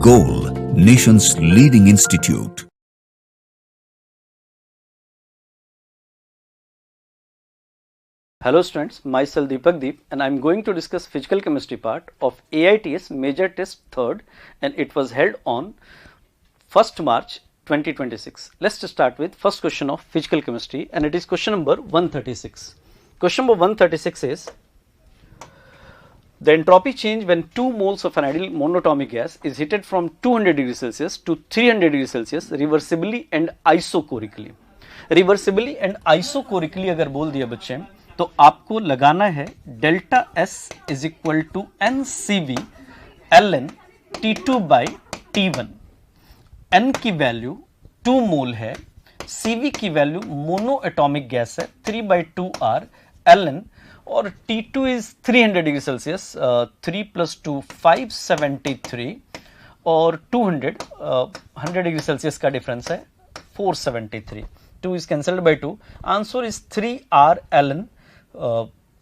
Goal, nation's leading institute. Hello students, myself Deepak Deep and I am going to discuss physical chemistry part of AITS major test 3rd and it was held on 1st March 2026. Let's start with first question of physical chemistry and it is question number 136. Question number 136 is the entropy change when 2 moles of an ideal monatomic gas is heated from 200 degrees Celsius to 300 degrees Celsius reversibly and isochorically. Reversibly and isochorically अगर बोल दिया बच्चे तो आपको लगाना है delta S is equal to N C V L N T two by T one. N की value 2 mole है, सी वी की वैल्यू मोनो एटॉमिक गैस है 3 by two R L N और T2 is 300 degree Celsius 3 plus 2 573 और 200 100 degree Celsius का difference है 473. 2 is cancelled by 2. Answer is 3R ln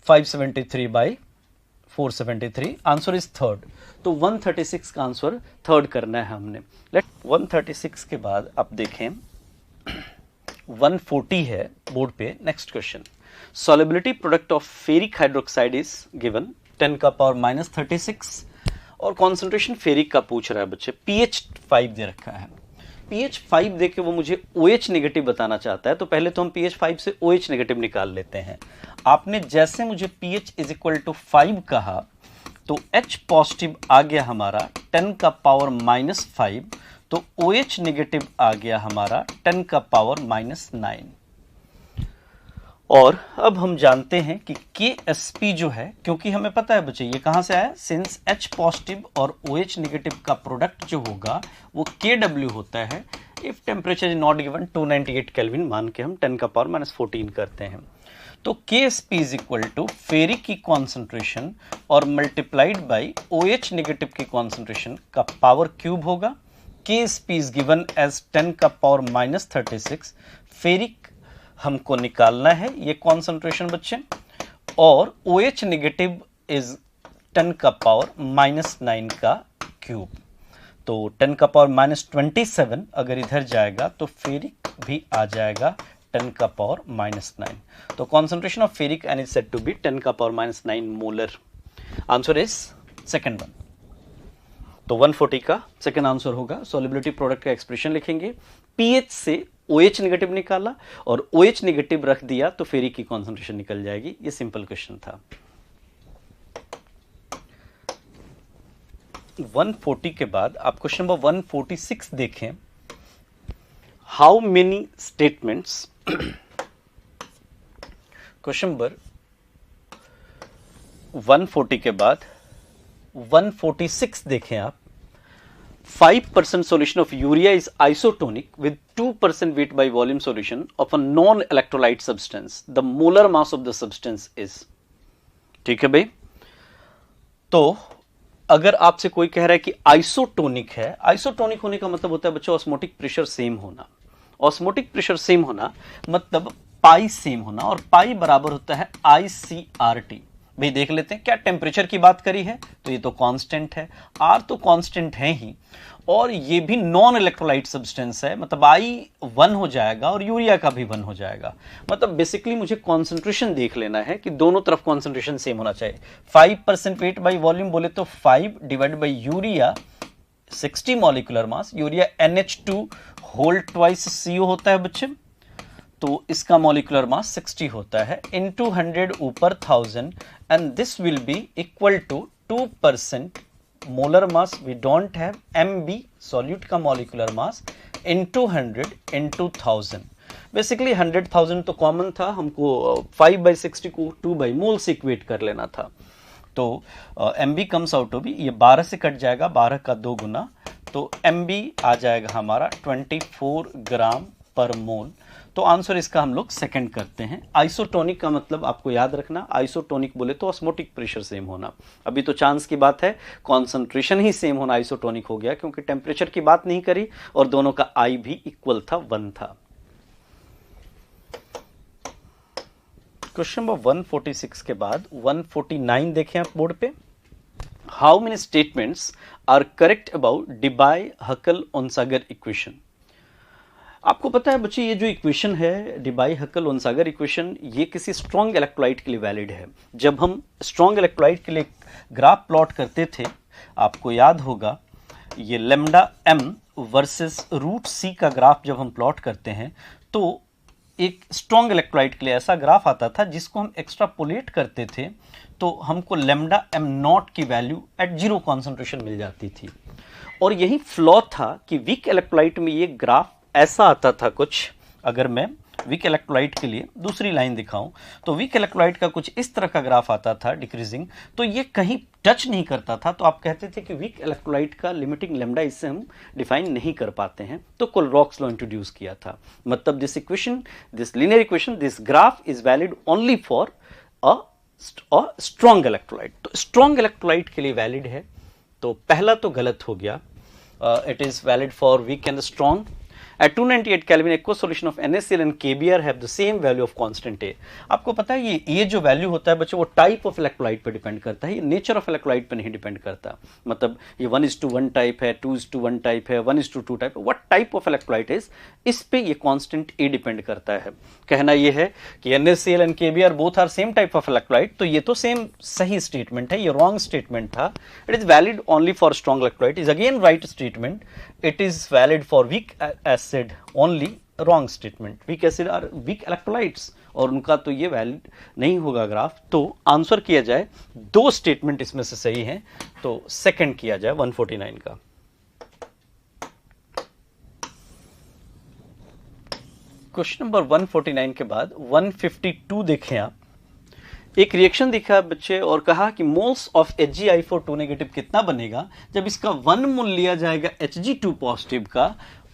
573 by 473. Answer is third. तो 136 का answer third करना है हमने. लेट 136 के बाद आप देखें 140 है बोर्ड पे. Next question. Solubility product of ferric hydroxide is given 10 का पावर माइनस 36 और कॉन्सेंट्रेशन फेरिक का पूछ रहा है बच्चे. pH 5 दे रखा है. pH 5 दे के वो मुझे OH नेगेटिव बताना चाहता है तो पहले तो हम pH 5 से OH नेगेटिव निकाल लेते हैं. आपने जैसे मुझे pH इज इक्वल टू 5 कहा तो H पॉजिटिव आ गया हमारा 10 का पावर माइनस 5 तो OH नेगेटिव आ गया हमारा 10 का पावर माइनस 9. और अब हम जानते हैं कि KSP जो है, क्योंकि हमें पता है बच्चे ये कहां से आया, सिंस H पॉजिटिव और OH नेगेटिव का प्रोडक्ट जो होगा वो KW होता है if temperature is not given 298 kelvin मान के हम 10 का पावर माइनस 14 करते हैं. तो KSP is equal to ferric की कॉन्सेंट्रेशन और मल्टीप्लाइड बाई OH नेगेटिव की कॉन्सेंट्रेशन का पावर क्यूब होगा. KSP इज गिवन एज 10 का पावर माइनस 36. फेरिक हमको निकालना है ये कॉन्सेंट्रेशन बच्चे और OH नेगेटिव इज 10 का पावर माइनस 9 का क्यूब. तो 10 का पावर माइनस 27 अगर इधर जाएगा तो फेरिक भी आ जाएगा 10 का पावर माइनस 9. तो concentration of ferric N is said to be 10 का power minus 9 molar. Answer is second one. तो 140 का सेकेंड आंसर होगा. सॉल्युबिलिटी प्रोडक्ट का एक्सप्रेशन लिखेंगे. पीएच से OH नेगेटिव निकाला और OH नेगेटिव रख दिया तो फेरिक की कॉन्सेंट्रेशन निकल जाएगी. ये सिंपल क्वेश्चन था. 140 के बाद आप क्वेश्चन नंबर 146 देखें. How many statements. Question number 140 के बाद 146 देखें आप. 5% solution of urea is isotonic with 2% weight by volume solution of a non-electrolyte substance. The molar mass of the substance is. ठीक है भाई. तो अगर आपसे कोई कह रहा है कि आइसोटोनिक है, आइसोटोनिक होने का मतलब होता है बच्चों ऑस्मोटिक प्रेशर सेम होना. ऑस्मोटिक प्रेशर सेम होना मतलब पाई सेम होना और पाई बराबर होता है ICRT. भाई देख लेते हैं क्या टेम्परेचर की बात करी है तो ये तो कांस्टेंट है, R तो कांस्टेंट है ही और ये भी नॉन इलेक्ट्रोलाइट सब्सटेंस है मतलब I 1 हो जाएगा और यूरिया का भी 1 हो जाएगा. मतलब बेसिकली मुझे कॉन्सेंट्रेशन देख लेना है कि दोनों तरफ कॉन्सेंट्रेशन सेम होना चाहिए. 5% वेट बाई वॉल्यूम बोले तो 5 divide by urea 60 molecular mass. Urea NH2 whole twice CO होता है बच्चे तो इसका मॉलिक्यूलर मास 60 होता है इनटू 100 ऊपर 1000 and this will be equal to 2% molar mass. We don't have MB solute का molecular mass into 100 into 1000. Basically 100,000 तो कॉमन था, हमको 5/60 को 2/मोल से इक्वेट कर लेना था. तो MB comes out to be, ये 12 से कट जाएगा, 12 का 2 गुना तो MB आ जाएगा हमारा 24 ग्राम पर मोल. तो आंसर इसका हम लोग सेकंड करते हैं. आइसोटोनिक का मतलब आपको याद रखना, आइसोटोनिक बोले तो ऑस्मोटिक प्रेशर सेम होना. अभी तो चांस की बात है, कॉन्सेंट्रेशन ही सेम होना आइसोटोनिक हो गया क्योंकि टेम्परेचर की बात नहीं करी और दोनों का I भी इक्वल था 1 था. क्वेश्चन नंबर 146 के बाद 149 देखें आप बोर्ड पे. How many statements are correct about Debye Huckel Onsager equation. आपको पता है बच्चे, ये जो इक्वेशन है डिबाय-हकल-ओनसागर इक्वेशन, ये किसी स्ट्रॉन्ग इलेक्ट्रोलाइट के लिए वैलिड है। जब हम स्ट्रॉन्ग इलेक्ट्रोलाइट के लिए ग्राफ प्लॉट करते थे, आपको याद होगा ये lambda m versus root c का ग्राफ जब हम प्लॉट करते हैं तो एक स्ट्रॉन्ग इलेक्ट्रोलाइट के लिए ऐसा ग्राफ आता था जिसको हम एक्स्ट्रापोलेट करते थे तो हमको लेमडा m नॉट की वैल्यू एट 0 कॉन्सेंट्रेशन मिल जाती थी। और यही फ्लॉ था कि वीक इलेक्ट्रोलाइट में ये ग्राफ ऐसा आता था कुछ। अगर मैं वीक इलेक्ट्रोलाइट के लिए दूसरी लाइन दिखाऊं तो वीक इलेक्ट्रोलाइट का कुछ इस तरह का ग्राफ आता था डिक्रीजिंग, तो ये कहीं टच नहीं करता था, तो आप कहते थे कि वीक इलेक्ट्रोलाइट का लिमिटिंग लेमडा इससे हम डिफाइन नहीं कर पाते हैं। तो कोलरॉक्स लॉ इंट्रोड्यूस किया था। मतलब this equation, this linear equation, this graph is valid only for a strong electrolyte. तो स्ट्रॉन्ग इलेक्ट्रोलाइट के लिए वैलिड है, तो पहला तो गलत हो गया। It is valid for weak and strong. At 298 Kelvin, aqueous solution of NaCl and KBr have the same value of constant A। आपको पता है ये जो वैल्यू होता है बच्चों, वो टाइप ऑफ इलेक्ट्रोलाइट पे डिपेंड करता है, ये नेचर ऑफ इलेक्ट्रोलाइट पे नहीं डिपेंड करता। मतलब ये 1:1 टाइप है, 2:1 टाइप है, 1:2 टाइप है, what type of electrolyte is, इस पे ये कांस्टेंट A डिपेंड करता है। कहना ये है कि NaCl and KBr both are same type of electrolyte, तो ये तो सेम सही स्टेटमेंट है, ये रॉन्ग स्टेटमेंट था। It is valid only for strong electrolyte is again right statement. It is valid for weak acid only, wrong statement. Weak acid are weak electrolytes और उनका तो ये वैलिड नहीं होगा ग्राफ। तो आंसर किया जाए, दो स्टेटमेंट इसमें से सही हैं, तो सेकंड किया जाए 149 का। क्वेश्चन नंबर 149 के बाद 152 देखें आप। एक रिएक्शन दिखा बच्चे और कहा कि मोल्स ऑफ HgI4 नेगेटिव कितना बनेगा जब इसका 1 मोल लिया जाएगा Hg2 पॉजिटिव का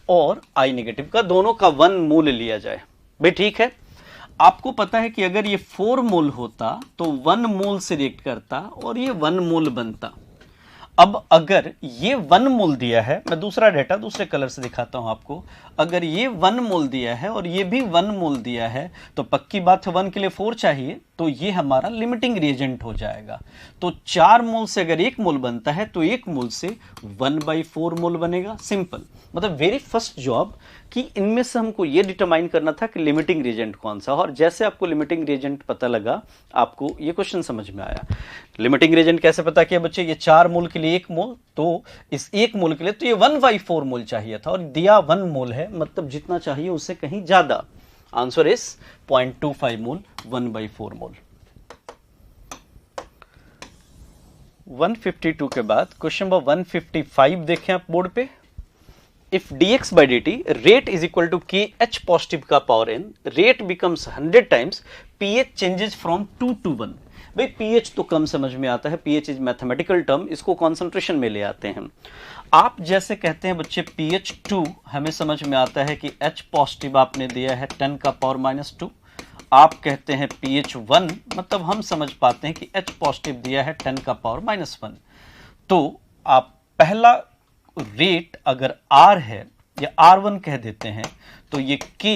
और I नेगेटिव का, दोनों का 1 मोल लिया जाए। भाई ठीक है, आपको पता है कि अगर ये 4 मोल होता तो 1 मोल से रिएक्ट करता और ये 1 मोल बनता। अब अगर ये 1 मोल दिया है, मैं दूसरा डेटा दूसरे कलर से दिखाता हूं आपको। अगर ये 1 मोल दिया है और ये भी 1 मोल दिया है तो पक्की बात है 1 के लिए 4 चाहिए, तो ये हमारा लिमिटिंग रिएजेंट हो जाएगा। तो 4 मोल से अगर 1 मोल बनता है तो 1 मोल से 1/4 मोल बनेगा। सिंपल, मतलब वेरी फर्स्ट जॉब कि इनमें से हमको ये डिटरमाइन करना था कि लिमिटिंग रिएजेंट कौन सा। और जैसे आपको लिमिटिंग रिएजेंट पता लगा, आपको ये क्वेश्चन समझ में आया। लिमिटिंग रिएजेंट कैसे पता किया बच्चे, ये 4 मोल के लिए 1 मोल, तो इस 1 मोल के लिए तो ये 1/4 मोल चाहिए था और दिया 1 मोल है, मतलब जितना चाहिए उससे कहीं ज्यादा। आंसर इज 0.25 मोल, 1/4 मोल। 152 के बाद क्वेश्चन नंबर 155 देखें आप बोर्ड पे। If dx by dt rate is equal to kh positive का power n, rate becomes 100 times, pH changes from 2 to 1। भाई pH तो कम समझ में आता है, pH इज मैथमेटिकल टर्म, इसको कॉन्सेंट्रेशन में ले आते हैं। आप जैसे कहते हैं बच्चे pH 2, हमें समझ में आता है कि H पॉजिटिव आपने दिया है 10 का पावर -2। आप कहते हैं pH 1, मतलब हम समझ पाते हैं कि H पॉजिटिव दिया है 10 का पावर -1। तो आप पहला रेट अगर R है या R1 कह देते हैं तो ये K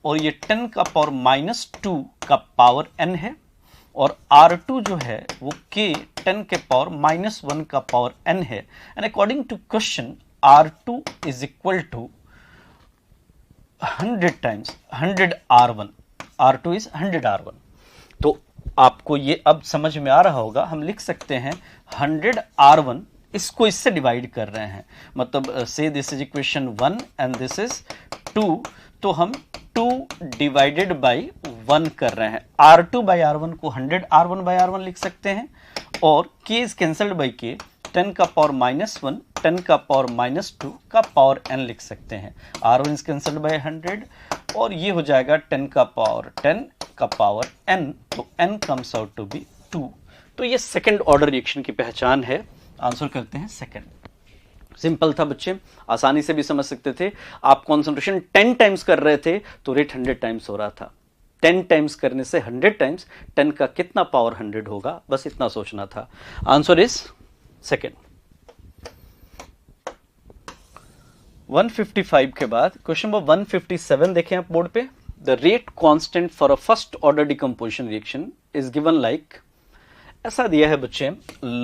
और ये 10 का पावर -2 का पावर n है, और R2 जो है वो K 10 के पावर -1 का पावर n है। And according to question R2 is equal to 100 times 100 R1। R2 is 100 R1। तो आपको ये अब समझ में आ रहा होगा, हम लिख सकते हैं 100 R1, इसको इससे डिवाइड कर रहे हैं, मतलब से this is equation 1 and this is 2, तो हम 2 डिवाइडेड बाई 1 कर रहे हैं। R2 बाई R1 को 100 R1 बाई R1 लिख सकते हैं, और K is cancelled by K, 10 का पावर -1, 10 का पावर -2 का पावर n लिख सकते हैं। R1 इज कैंसल्ड बाई 100 और ये हो जाएगा 10 का पावर 10 का पावर n, तो n comes out to be 2। तो ये सेकंड ऑर्डर रिएक्शन की पहचान है। आंसर करते हैं सेकंड। सिंपल था बच्चे, आसानी से भी समझ सकते थे। आप कॉन्सेंट्रेशन 10 टाइम्स कर रहे थे तो रेट 100 टाइम्स हो रहा था। 10 टाइम्स करने से 100 टाइम्स, 10 का कितना पावर 100 होगा, बस इतना सोचना था। Answer is second. 155 के बाद क्वेश्चन नंबर 157 देखें आप बोर्ड पे। The rate constant for a first order decomposition reaction is given like, ऐसा दिया है बच्चे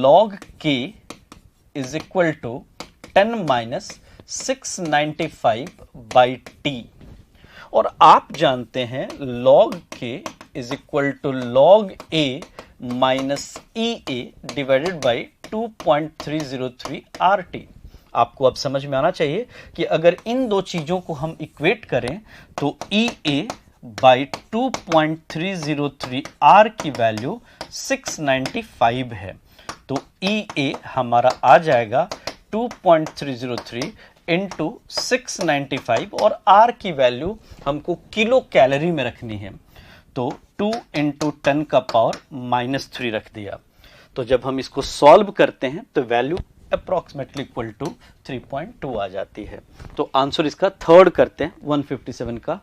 log k is equal to 10 minus 695 by T. और आप जानते हैं log k is equal to log a minus E A divided by 2.303 RT। आपको अब समझ में आना चाहिए कि अगर इन दो चीजों को हम इक्वेट करें तो ई ए बाई 2.303 R की वैल्यू 695 है। तो ई ए हमारा आ जाएगा 2.303 इंटू 695 और R की वैल्यू हमको किलो कैलोरी में रखनी है, तो 2 इंटू 10 का पावर -3 रख दिया। तो जब हम इसको सॉल्व करते हैं तो वैल्यू अप्रॉक्सीमेटली इक्वल टू 3.2 आ जाती है। तो आंसर इसका थर्ड करते हैं, 157 का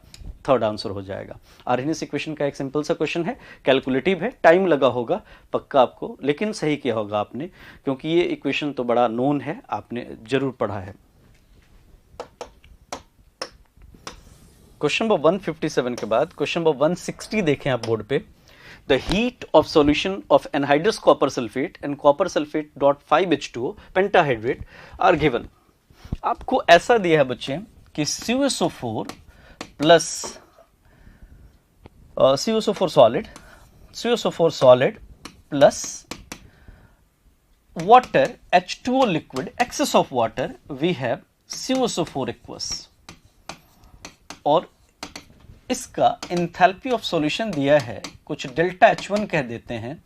थर्ड आंसर हो जाएगा। आर्हेनियस इक्वेशन का एक सिंपल सा क्वेश्चन है, कैलकुलेटिव है, टाइम लगा होगा पक्का आपको, लेकिन सही किया होगा आपने, क्योंकि ये इक्वेशन तो बड़ा नोन है, आपने जरूर पढ़ा है। क्वेश्चन नंबर 157 के बाद क्वेश्चन नंबर 160 देखें आप बोर्ड पे। The heat of solution of anhydrous copper sulphate and copper sulphate .5H2O pentahydrate are given. आपको ऐसा दिया है बच्चे कि CuSO4 plus CuSO4 solid plus water H2O liquid, excess of water, we have CuSO4 aqueous। और इसका enthalpy of solution दिया है कुछ डेल्टा H1 कह देते हैं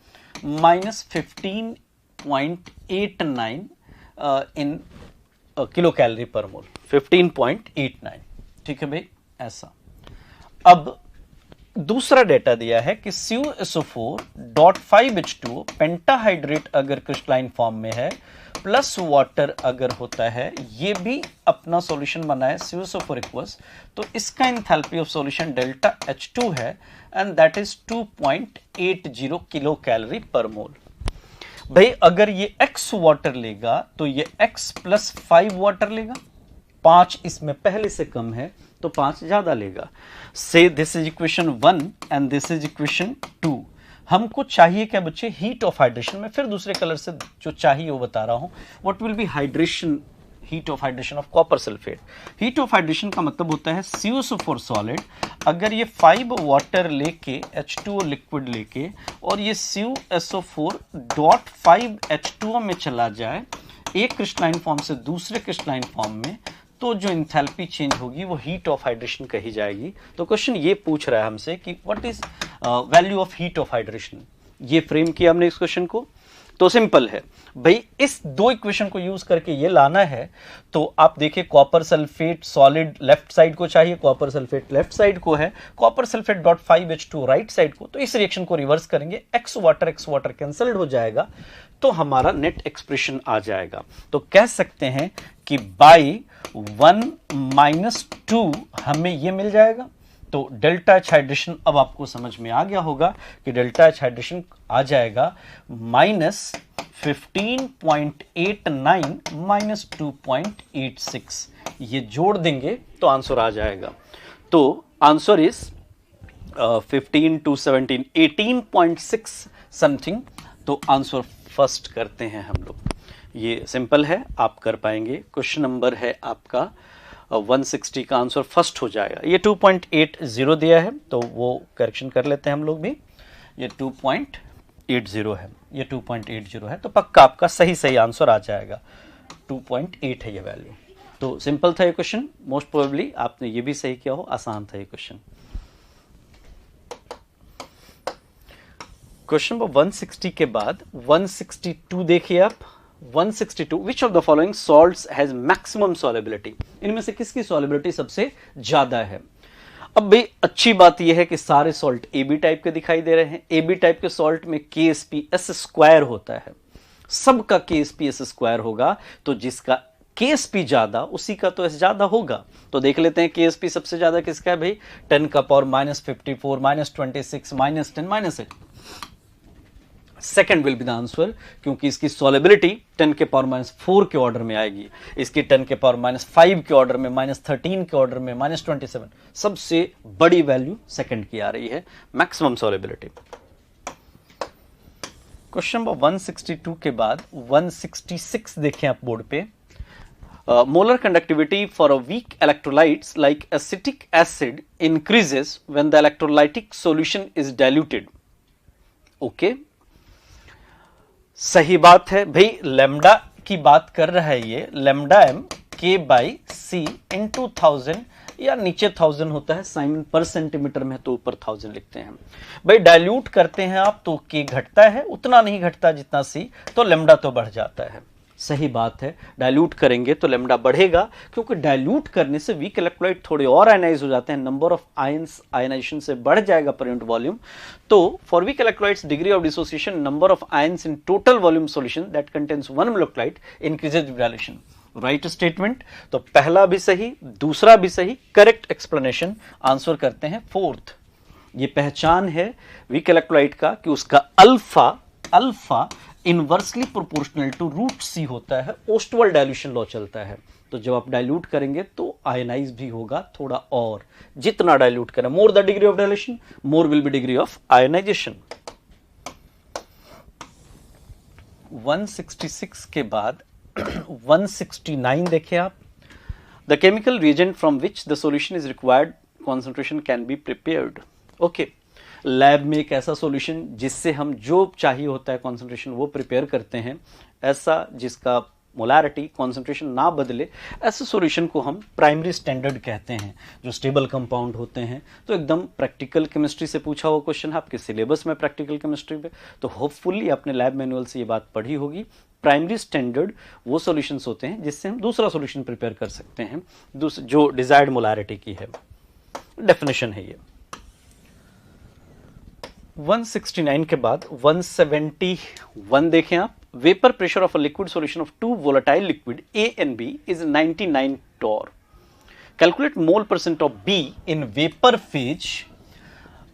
-15.89 इन किलो कैलोरी पर मोल, 15.89। ठीक है भाई, ऐसा। अब दूसरा डेटा दिया है कि CuSO4.5H2O पेंटाहाइड्रेट अगर क्रिस्टलाइन फॉर्म में है प्लस वाटर अगर होता है, ये भी अपना सॉल्यूशन बना है CuSO4 एक्वस, तो इसका enthalpy of solution delta H2 है and that is 2.80 kilo calorie पर मोल। भाई अगर ये X वाटर लेगा तो ये X प्लस 5 वाटर लेगा, 5 इसमें पहले से कम है तो 5 ज्यादा लेगा। से this is equation 1 and this is equation 2। हमको चाहिए क्या बच्चे, हीट ऑफ हाइड्रेशन। में फिर दूसरे कलर से जो चाहिए वो बता रहा हूं। What will be hydration, heat of hydration of copper sulphate. Heat of hydration का मतलब होता है CuSO4 सॉलिड अगर ये 5 वाटर लेके H2O लिक्विड लेके और ये CuSO4.5H2O में चला जाए एक क्रिस्टलाइन फॉर्म से दूसरे क्रिस्टलाइन फॉर्म में, तो जो इंथैल्पी चेंज होगी वो हीट ऑफ हाइड्रेशन कही जाएगी। तो क्वेश्चन ये पूछ रहा है हमसे कि what is value of heat of hydration. ये फ्रेम किया हमने इस क्वेश्चन को, तो सिंपल है भाई, इस दो इक्वेशन को यूज करके ये लाना है। तो आप देखिए copper sulphate solid left side को चाहिए, कॉपर सल्फेट लेफ्ट साइड को है, copper sulphate .5H2 right side को, तो इस रिएक्शन को रिवर्स करेंगे, एक्स वाटर कैंसल्ड हो जाएगा, तो हमारा नेट एक्सप्रेशन आ जाएगा। तो कह सकते हैं कि बाई 1 - 2 हमें ये मिल जाएगा। तो डेल्टा एच हाइड्रेशन अब आपको समझ में आ गया होगा कि डेल्टा एच हाइड्रेशन आ जाएगा -15.89 - 2.86। ये जोड़ देंगे तो आंसर आ जाएगा। तो आंसर इज 15 to 17, 18.6 समथिंग। तो आंसर फर्स्ट करते हैं हम लोग, ये सिंपल है, आप कर पाएंगे। क्वेश्चन नंबर है आपका 160 का आंसर फर्स्ट हो जाएगा। ये 2.80 दिया है तो वो करेक्शन कर लेते हैं हम लोग भी, ये 2.80 है, ये 2.80 है, तो पक्का आपका सही आंसर आ जाएगा। 2.8 है ये वैल्यू। तो सिंपल था ये क्वेश्चन, मोस्ट प्रोबेबली आपने ये भी सही किया हो, आसान था ये क्वेश्चन। क्वेश्चन नंबर 160 के बाद 162 देखिए आप। 162 which of the following salts has maximum solubility. इनमें से किसकी सॉल्युबिलिटी सबसे ज्यादा है। अब भाई अच्छी बात यह है कि सारे सॉल्ट AB टाइप के दिखाई दे रहे हैं। AB टाइप के सॉल्ट में KSPS² होता है, सबका KSPS² होगा, तो जिसका KSP ज्यादा उसी का तो S ज्यादा होगा। तो देख लेते हैं KSP सबसे ज्यादा किसका है भाई, 10 का power -54 -26 -10 -8। Second will be the answer, क्योंकि इसकी सॉल्युबिलिटी 10 के पावर -4 के ऑर्डर में आएगी, इसकी 10 के पावर -5 के ऑर्डर में, -13 के ऑर्डर में, -27। सबसे बड़ी वैल्यू सेकेंड की आ रही है, मैक्सिमम सॉल्युबिलिटी। क्वेश्चन नंबर 162 के बाद 166 देखें आप बोर्ड पे। Molar conductivity for a weak electrolytes like acetic acid increases when the electrolytic solution is diluted. Okay, सही बात है भाई, लैम्डा की बात कर रहा है ये, लैम्डा एम के बाई सी इंटू 1000 या नीचे 1000 होता है, साइन पर सेंटीमीटर में तो ऊपर 1000 लिखते हैं भाई। डाइल्यूट करते हैं आप तो के घटता है, उतना नहीं घटता जितना सी, तो लैम्डा तो बढ़ जाता है। सही बात है, डाइल्यूट करेंगे तो लैम्डा बढ़ेगा, क्योंकि डाइल्यूट करने से वीक इलेक्ट्रोलाइट थोड़े और आयनाइज हो जाते हैं, नंबर ऑफ आयंस आयनाइजेशन से बढ़ जाएगा पर यूनिट वॉल्यूम। तो for weak electrolytes degree of dissociation number of ions in total volume solution that contains one electrolyte increases with dilution. Right statement, तो पहला भी सही, दूसरा भी सही, करेक्ट एक्सप्लेनेशन। आंसर करते हैं फोर्थ। ये पहचान है वीक इलेक्ट्रोलाइट का कि उसका alpha inversely proportional to root C होता है, ओस्टवर्ड डाइल्यूशन लॉ चलता है। तो जब आप डाइल्यूट करेंगे तो आयनाइज भी होगा थोड़ा, और जितना डाइल्यूट करें, more the degree of dilution more will be degree of ionisation. 166 के बाद 169 देखिए आप। The chemical reagent from which the solution is required concentration can be prepared. Okay, lab में एक ऐसा सॉल्यूशन जिससे हम जो चाहिए होता है कॉन्सेंट्रेशन वो प्रिपेयर करते हैं, ऐसा जिसका मोलारिटी कॉन्सेंट्रेशन ना बदले, ऐसे सॉल्यूशन को हम प्राइमरी स्टैंडर्ड कहते हैं, जो स्टेबल कंपाउंड होते हैं। तो एकदम प्रैक्टिकल केमिस्ट्री से पूछा हुआ क्वेश्चन है आपके सिलेबस में प्रैक्टिकल केमिस्ट्री पे, तो होपफुली आपने लैब मैनुअल से ये बात पढ़ी होगी। प्राइमरी स्टैंडर्ड वो सॉल्यूशंस होते हैं जिससे हम दूसरा सॉल्यूशन प्रिपेयर कर सकते हैं, जो डिजायर्ड मोलारिटी की है। डेफिनेशन है ये। 169 के बाद 171 देखें आप। Vapour pressure of a liquid solution of two volatile liquid A and B is 99 torr. Calculate mole percent of B in vapor phase.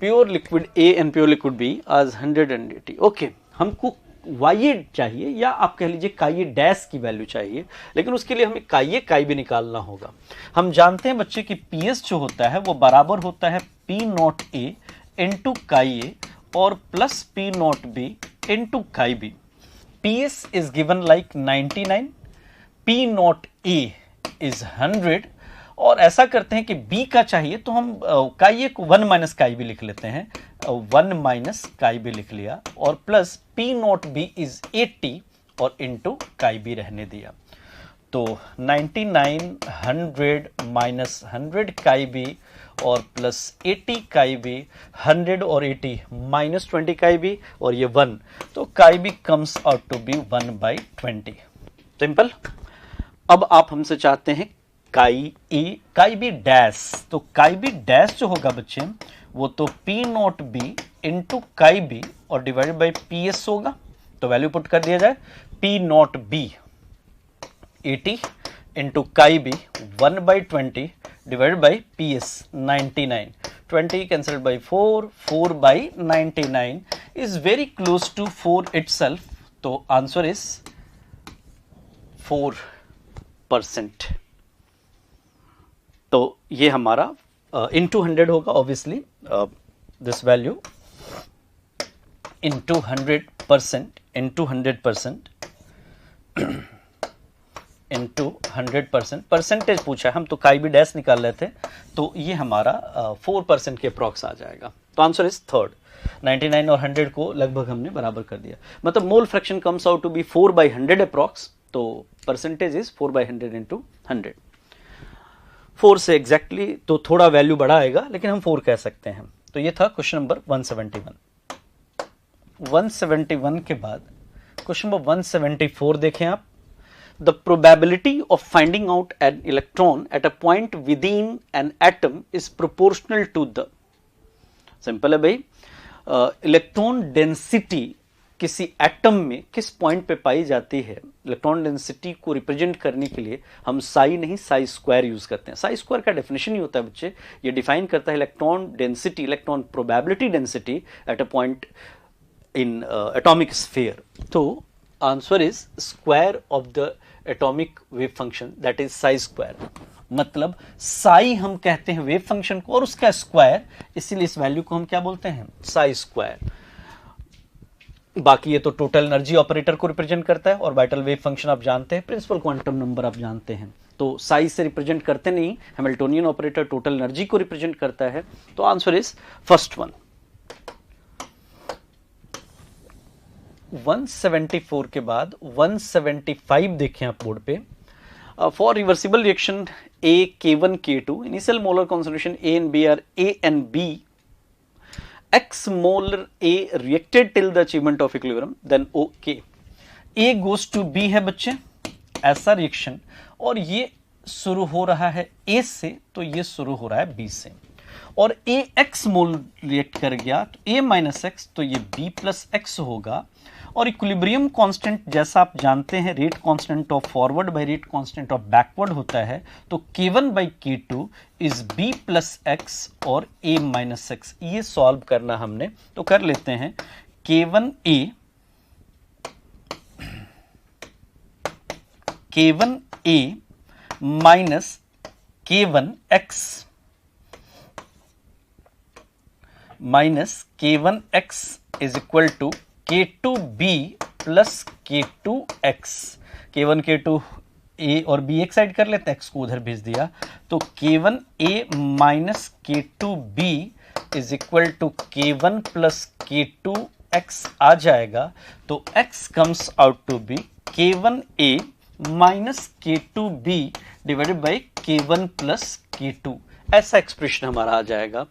Pure liquid A and pure liquid B as 180. Okay, हमको YA चाहिए, या आप कह लीजिए काई dash की value चाहिए, लेकिन उसके लिए हमें काई भी निकालना होगा। हम जानते हैं बच्चे की PS जो होता है वो बराबर होता है P नॉट A इंटू काई ए और plus P not B into काई B। PS is given like 99, P not A is 100, और ऐसा करते हैं कि B का चाहिए तो हम काई ए को 1 माइनस काई B लिख लेते हैं, 1 माइनस काई B लिख लिया, और plus P not B is 80 और इंटू काई B रहने दिया। तो 99 100 माइनस 100 काई B और प्लस 80 काई B, 100 और 80 माइनस 20 काई B, और ये 1, तो chi B comes out to be 1/20। Simple. अब आप हमसे चाहते हैं काई B डैश, तो काई B डैश जो होगा बच्चे वो तो P नॉट B इंटू काई B और डिवाइडेड बाई PS होगा। तो वैल्यू पुट कर दिया जाए, P नॉट B 80 इंटू काई B 1/20 divided by PS 99, 20 cancelled by 4/99 is very close to 4 itself, तो answer is 4%। तो ये हमारा into 100 होगा, obviously this value into 100% into 100% into 100%। Percentage पूछा है, हम तो काई भी डैश निकाल रहे थे, तो ये हमारा 4% के अप्रॉक्स आ जाएगा। तो आंसर इज थर्ड। 99 और 100 को लगभग हमने बराबर कर दिया, मतलब mole fraction comes out to be 4/100 approx, तो परसेंटेज इज 4/100 इंटू 100। 4 से एग्जैक्टली तो थोड़ा वैल्यू बड़ा आएगा, लेकिन हम 4 कह सकते हैं। तो ये था क्वेश्चन नंबर 171। 171 के बाद क्वेश्चन नंबर 174 देखें आप। The probability of finding out an electron at a point within an atom is proportional to the, simple है भाई, इलेक्ट्रॉन डेंसिटी किसी एटम में किस पॉइंट पे पाई जाती है, इलेक्ट्रॉन डेंसिटी को रिप्रेजेंट करने के लिए हम साई नहीं साई स्क्वायर यूज करते हैं। साई स्क्वायर का डेफिनेशन ही होता है बच्चे, ये डिफाइन करता है electron density, electron probability density at a point in atomic sphere. तो answer is square of the atomic wave function, that is psi square. मतलब साई हम कहते हैं वेव फंक्शन को और उसका स्क्वायर, इसीलिए इस वैल्यू को हम क्या बोलते हैं, साई स्क्वायर। बाकी ये तो टोटल एनर्जी ऑपरेटर को रिप्रेजेंट करता है, और वाइटल वेव फंक्शन आप जानते हैं, प्रिंसिपल क्वांटम नंबर आप जानते हैं, तो साइज से रिप्रेजेंट करते नहीं, हैमिल्टोनियन ऑपरेटर टोटल एनर्जी को रिप्रेजेंट करता है। तो आंसर इज फर्स्ट वन। 174 के बाद 175 देखें आप बोर्ड पे। For reversible reaction A K1 K2 initial molar concentration A and B are A and B, X molar A reacted till the achievement of equilibrium, then OK. A goes to B है बच्चे, ऐसा reaction, और ये शुरू हो रहा है A से, तो ये शुरू हो रहा है B से, और A X मोल रिएक्ट कर गया तो A माइनस एक्स, तो ये B प्लस एक्स होगा। और इक्विलिब्रियम कांस्टेंट जैसा आप जानते हैं, rate constant of forward by rate constant of backward होता है, तो K1 by K2 is B plus x और A माइनस एक्स। ये सॉल्व करना हमने, तो कर लेते हैं। K1A minus K1X minus K1X is equal to K2B plus K2X। K1 K2 A और B एक साइड कर लेते हैं, X को उधर भेज दिया, तो K1A minus K2B is equal to K1 plus K2X आ जाएगा। तो X comes out to be K1A minus K2B divided by K1 plus K2, ऐसा एक्सप्रेशन हमारा आ जाएगा।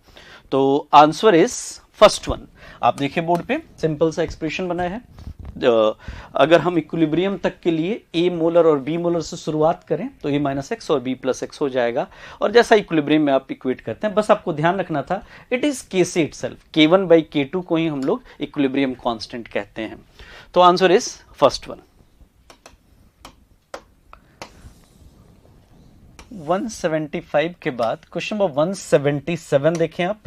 तो आंसर इज फर्स्ट वन। आप देखिए बोर्ड पे सिंपल सा एक्सप्रेशन बना है। अगर हम इक्विलिब्रियम तक के लिए A मोलर और B मोलर से शुरुआत करें तो A माइनस एक्स और B प्लस एक्स हो जाएगा, और जैसा इक्विलिब्रियम में आप इक्वेट करते हैं, बस आपको ध्यान रखना था इट इज K से इटसेल्फ, K1 बाई K2 को ही हम लोग इक्विलिब्रियम कांस्टेंट कहते हैं। तो आंसर इज फर्स्ट वन। 175 के बाद क्वेश्चन नंबर 177 देखें आप।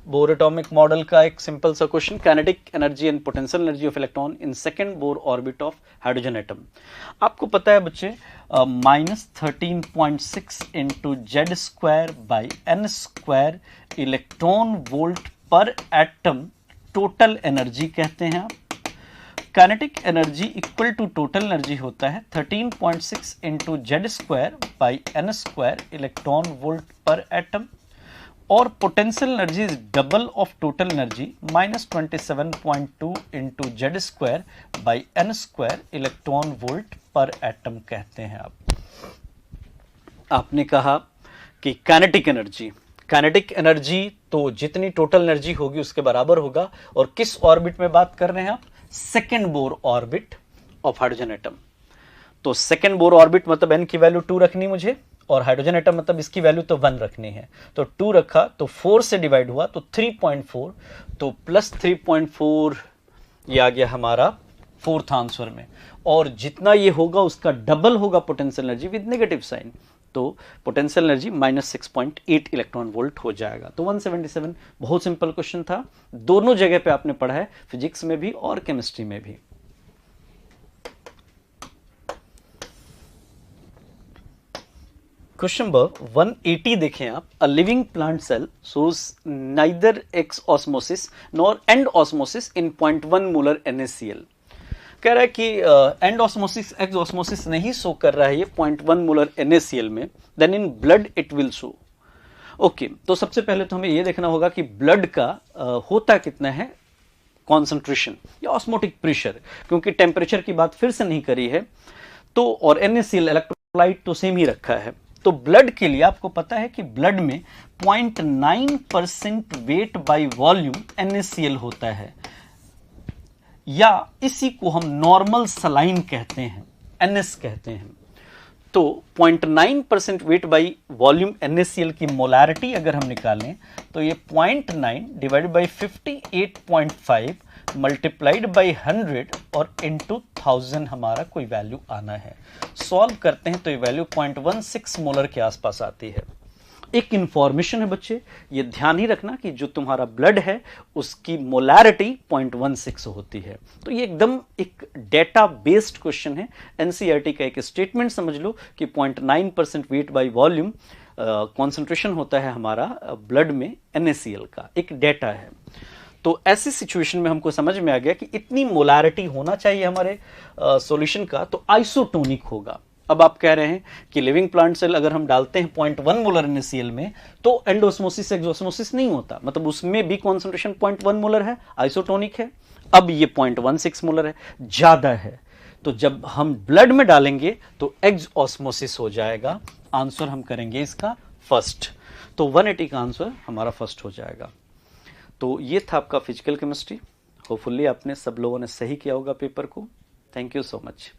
बोर एटॉमिक मॉडल का एक सिंपल सा question, kinetic energy and potential energy of electron in second Bohr orbit of hydrogen atom. आपको पता है बच्चे, -13.6 into Z square by n square electron volt per atom total energy कहते हैं आप। Kinetic energy equal to total energy होता है 13.6 into Z square by n square electron volt per atom, और potential energy is double of total energy -27.2 into Z square by n square electron volt per atom कहते हैं आप। आपने कहा कि kinetic energy तो जितनी टोटल एनर्जी होगी उसके बराबर होगा, और किस ऑर्बिट में बात कर रहे हैं आप? Second bore orbit of hydrogen atom. तो सेकेंड बोर ऑर्बिट मतलब n की वैल्यू 2 रखनी मुझे, और हाइड्रोजन एटम मतलब इसकी वैल्यू तो 1 रखनी है, तो 2 रखा तो 4 से डिवाइड हुआ तो 3.4, तो प्लस 3.4 ये आ गया हमारा फोर्थ आंसर में, और जितना ये होगा उसका डबल होगा potential energy with negative sign, तो पोटेंशियल एनर्जी -6.8 इलेक्ट्रॉन वोल्ट हो जाएगा। तो 177 बहुत सिंपल क्वेश्चन था, दोनों जगह पे आपने पढ़ा है, फिजिक्स में भी और केमिस्ट्री में भी। क्वेश्चन नंबर 180 देखें आप। A living plant cell shows neither exosmosis nor endosmosis in 0.1 molar NaCl। कह रहा है कि एंड ऑस्मोसिस एक्स ऑस्मोसिस नहीं शो कर रहा है ये 0.1 मोलर NaCl में, then in blood it will show. Okay, तो सबसे पहले तो हमें ये देखना होगा कि ब्लड का होता कितना है कॉन्सेंट्रेशन या ऑस्मोटिक प्रेशर, क्योंकि टेम्परेचर की बात फिर से नहीं करी है, तो और NaCl इलेक्ट्रोलाइट तो सेम ही रखा है। तो ब्लड के लिए आपको पता है कि ब्लड में 0.9% वेट बाय वॉल्यूम NaCl होता है, या इसी को हम नॉर्मल सलाइन कहते हैं, NS कहते हैं। तो 0.9% वेट बाई वॉल्यूम NaCl की मोलैरिटी अगर हम निकालें तो ये 0.9 डिवाइडेड बाई 58.5 मल्टीप्लाइड बाई 100 और इनटू 1000 हमारा कोई वैल्यू आना है। सॉल्व करते हैं तो ये वैल्यू 0.16 मोलर के आसपास आती है। एक इंफॉर्मेशन है बच्चे, ये ध्यान ही रखना कि जो तुम्हारा ब्लड है उसकी मोलैरिटी 0.16 होती है। तो ये एकदम एक डेटा बेस्ड क्वेश्चन है, एनसीईआरटी का एक स्टेटमेंट समझ लो कि 0.9% वेट बाय वॉल्यूम कॉन्सेंट्रेशन होता है हमारा ब्लड में NaCl का, एक डेटा है। तो ऐसी सिचुएशन में हमको समझ में आ गया कि इतनी मोलारिटी होना चाहिए हमारे सॉल्यूशन का, तो आइसोटोनिक होगा। अब आप कह रहे हैं कि लिविंग प्लांट सेल अगर हम डालते हैं 0.1 मोलर NaCl में तो एंडोस्मोसिस एक्सोस्मोसिस नहीं होता, मतलब उसमें भी कॉन्सेंट्रेशन 0.1 मोलर है, आइसोटोनिक है। अब ये 0.16 मोलर है, ज्यादा है, तो जब हम ब्लड में डालेंगे तो एक्सोस्मोसिस हो जाएगा। आंसर हम करेंगे इसका फर्स्ट, तो 180 का आंसर हमारा फर्स्ट हो जाएगा। तो ये था आपका फिजिकल केमिस्ट्री। होपफुली आपने सब लोगों ने सही किया होगा पेपर को। Thank you so much.